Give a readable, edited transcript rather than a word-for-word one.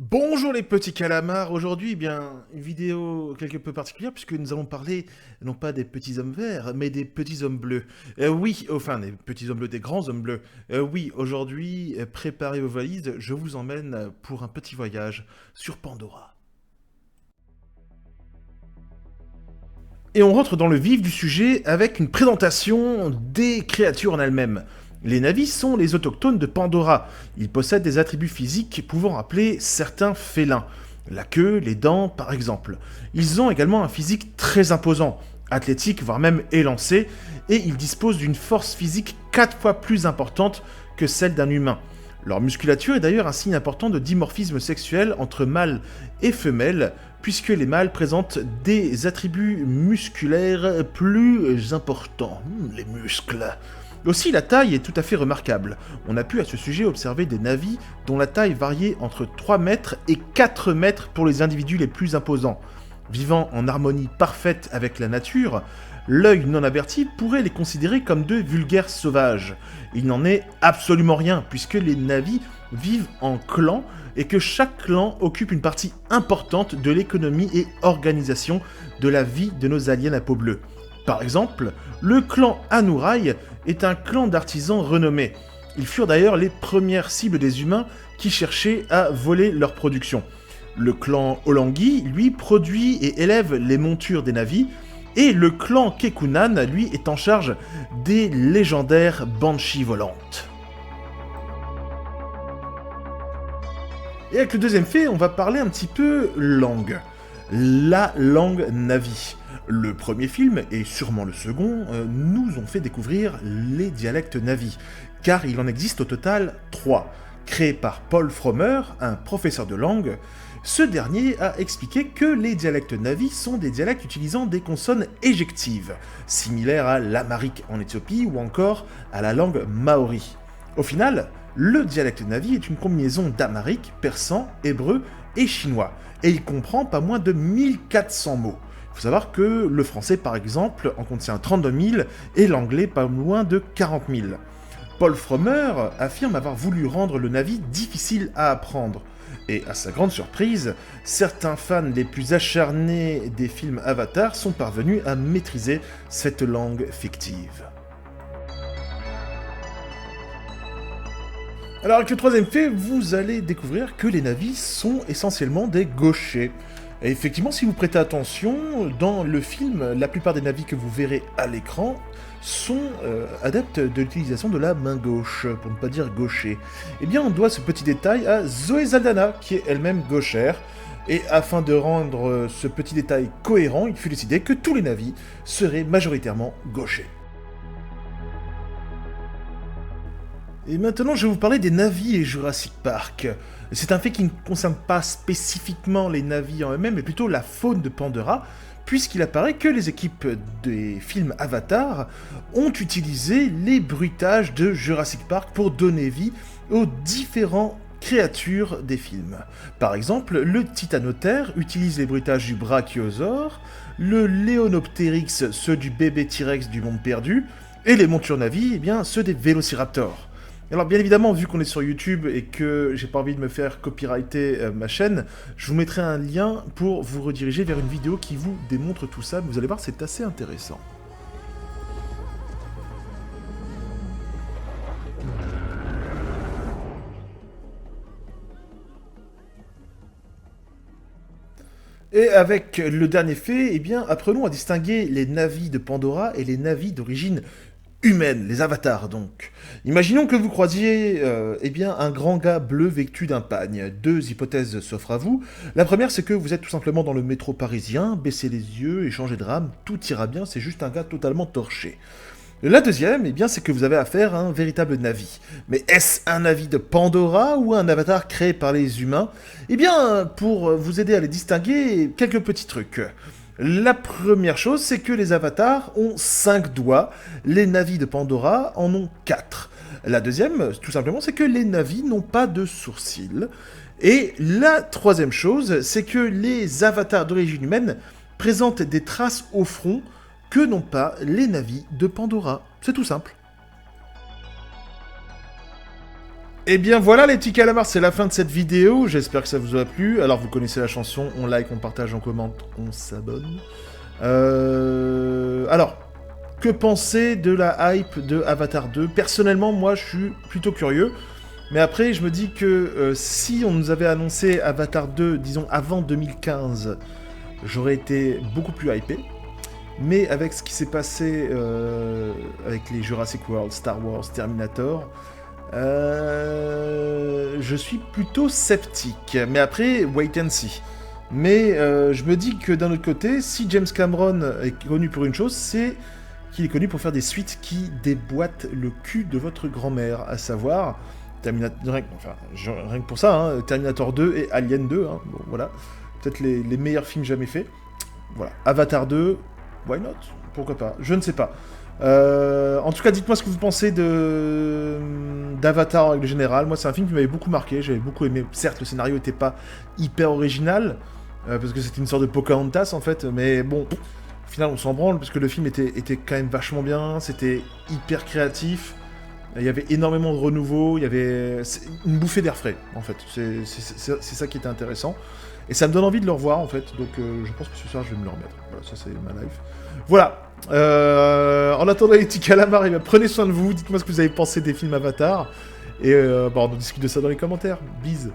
Bonjour les petits calamars, aujourd'hui une vidéo quelque peu particulière puisque nous allons parler non pas des petits hommes verts mais des petits hommes bleus. Oui, enfin des petits hommes bleus, des grands hommes bleus. Oui, aujourd'hui, préparez vos valises, je vous emmène pour un petit voyage sur Pandora. Et on rentre dans le vif du sujet avec une présentation des créatures en elles-mêmes. Les Navis sont les autochtones de Pandora. Ils possèdent des attributs physiques pouvant rappeler certains félins. La queue, les dents, par exemple. Ils ont également un physique très imposant, athlétique, voire même élancé, et ils disposent d'une force physique 4 fois plus importante que celle d'un humain. Leur musculature est d'ailleurs un signe important de dimorphisme sexuel entre mâles et femelles, puisque les mâles présentent des attributs musculaires plus importants. Les muscles. Aussi, la taille est tout à fait remarquable. On a pu à ce sujet observer des navis dont la taille variait entre 3 mètres et 4 mètres pour les individus les plus imposants. Vivant en harmonie parfaite avec la nature, l'œil non averti pourrait les considérer comme de vulgaires sauvages. Il n'en est absolument rien, puisque les navis vivent en clans et que chaque clan occupe une partie importante de l'économie et organisation de la vie de nos aliens à peau bleue. Par exemple, le clan Anurai est un clan d'artisans renommés. Ils furent d'ailleurs les premières cibles des humains qui cherchaient à voler leur production. Le clan Olangi, lui, produit et élève les montures des navis, et le clan Kekunan, lui, est en charge des légendaires Banshee volantes. Et avec le deuxième fait, on va parler un petit peu langue. La langue Navi. Le premier film, et sûrement le second, nous ont fait découvrir les dialectes Navi, car il en existe au total 3. Créés par Paul Frommer, un professeur de langue, ce dernier a expliqué que les dialectes Navi sont des dialectes utilisant des consonnes éjectives, similaires à l'amharique en Éthiopie ou encore à la langue maori. Au final, le dialecte Navi est une combinaison d'amharique, persan, hébreu et chinois, et il comprend pas moins de 1400 mots. Il faut savoir que le français, par exemple, en contient 32 000 et l'anglais pas loin de 40 000. Paul Frommer affirme avoir voulu rendre le Navi difficile à apprendre. Et à sa grande surprise, certains fans les plus acharnés des films Avatar sont parvenus à maîtriser cette langue fictive. Alors avec le troisième fait, vous allez découvrir que les Navis sont essentiellement des gauchers. Et effectivement, si vous prêtez attention, dans le film, la plupart des navis que vous verrez à l'écran sont adeptes de l'utilisation de la main gauche, pour ne pas dire gaucher. Eh bien, on doit ce petit détail à Zoé Saldana, qui est elle-même gauchère, et afin de rendre ce petit détail cohérent, il fut décidé que tous les navis seraient majoritairement gauchers. Et maintenant, je vais vous parler des navis et Jurassic Park. C'est un fait qui ne concerne pas spécifiquement les navis en eux-mêmes, mais plutôt la faune de Pandora, puisqu'il apparaît que les équipes des films Avatar ont utilisé les bruitages de Jurassic Park pour donner vie aux différentes créatures des films. Par exemple, le Titanothere utilise les bruitages du Brachiosaure, le Léonoptérix ceux du bébé T-Rex du monde perdu, et les montures navis, eh bien, ceux des Vélociraptors. Alors bien évidemment, vu qu'on est sur YouTube et que j'ai pas envie de me faire copyrighter ma chaîne, je vous mettrai un lien pour vous rediriger vers une vidéo qui vous démontre tout ça. Vous allez voir, c'est assez intéressant. Et avec le dernier fait, eh bien, apprenons à distinguer les navis de Pandora et les navis d'origine humaine, les avatars donc. Imaginons que vous croisiez eh bien, un grand gars bleu vêtu d'un pagne. Deux hypothèses s'offrent à vous. La première, c'est que vous êtes tout simplement dans le métro parisien, baissez les yeux et changez de rame, tout ira bien, c'est juste un gars totalement torché. La deuxième, eh bien, c'est que vous avez affaire à un véritable navi. Mais est-ce un navi de Pandora ou un avatar créé par les humains? Eh bien, pour vous aider à les distinguer, quelques petits trucs. La première chose, c'est que les avatars ont 5 doigts, les navis de Pandora en ont 4. La deuxième, tout simplement, c'est que les navis n'ont pas de sourcils. Et la troisième chose, c'est que les avatars d'origine humaine présentent des traces au front que n'ont pas les navis de Pandora. C'est tout simple. Et bien voilà les petits calamars, c'est la fin de cette vidéo, j'espère que ça vous a plu. Alors vous connaissez la chanson, on like, on partage, on commente, on s'abonne. Alors, que penser de la hype de Avatar 2? Personnellement, moi je suis plutôt curieux. Mais après, je me dis que si on nous avait annoncé Avatar 2, disons avant 2015, j'aurais été beaucoup plus hypé. Mais avec ce qui s'est passé avec les Jurassic World, Star Wars, Terminator, je suis plutôt sceptique. Mais après, wait and see. Mais je me dis que d'un autre côté, si James Cameron est connu pour une chose, c'est qu'il est connu pour faire des suites qui déboîtent le cul de votre grand-mère, à savoir Terminator, rien que pour ça, hein, Terminator 2 et Alien 2, hein, bon, voilà, peut-être les meilleurs films jamais faits. Voilà, Avatar 2, why not? Pourquoi pas? Je ne sais pas. En tout cas, dites-moi ce que vous pensez d'Avatar en règle générale. Moi, c'est un film qui m'avait beaucoup marqué, j'avais beaucoup aimé. Certes, le scénario n'était pas hyper original, parce que c'était une sorte de Pocahontas en fait, mais bon, au final, on s'en branle, parce que le film était quand même vachement bien, c'était hyper créatif. Il y avait énormément de renouveau, il y avait une bouffée d'air frais, en fait. C'est ça qui était intéressant. Et ça me donne envie de le revoir, en fait. Donc je pense que ce soir, je vais me le remettre. Voilà, ça c'est ma life. Voilà. En attendant les petits calamars, prenez soin de vous. Dites-moi ce que vous avez pensé des films Avatar. Et on discute de ça dans les commentaires. Bise.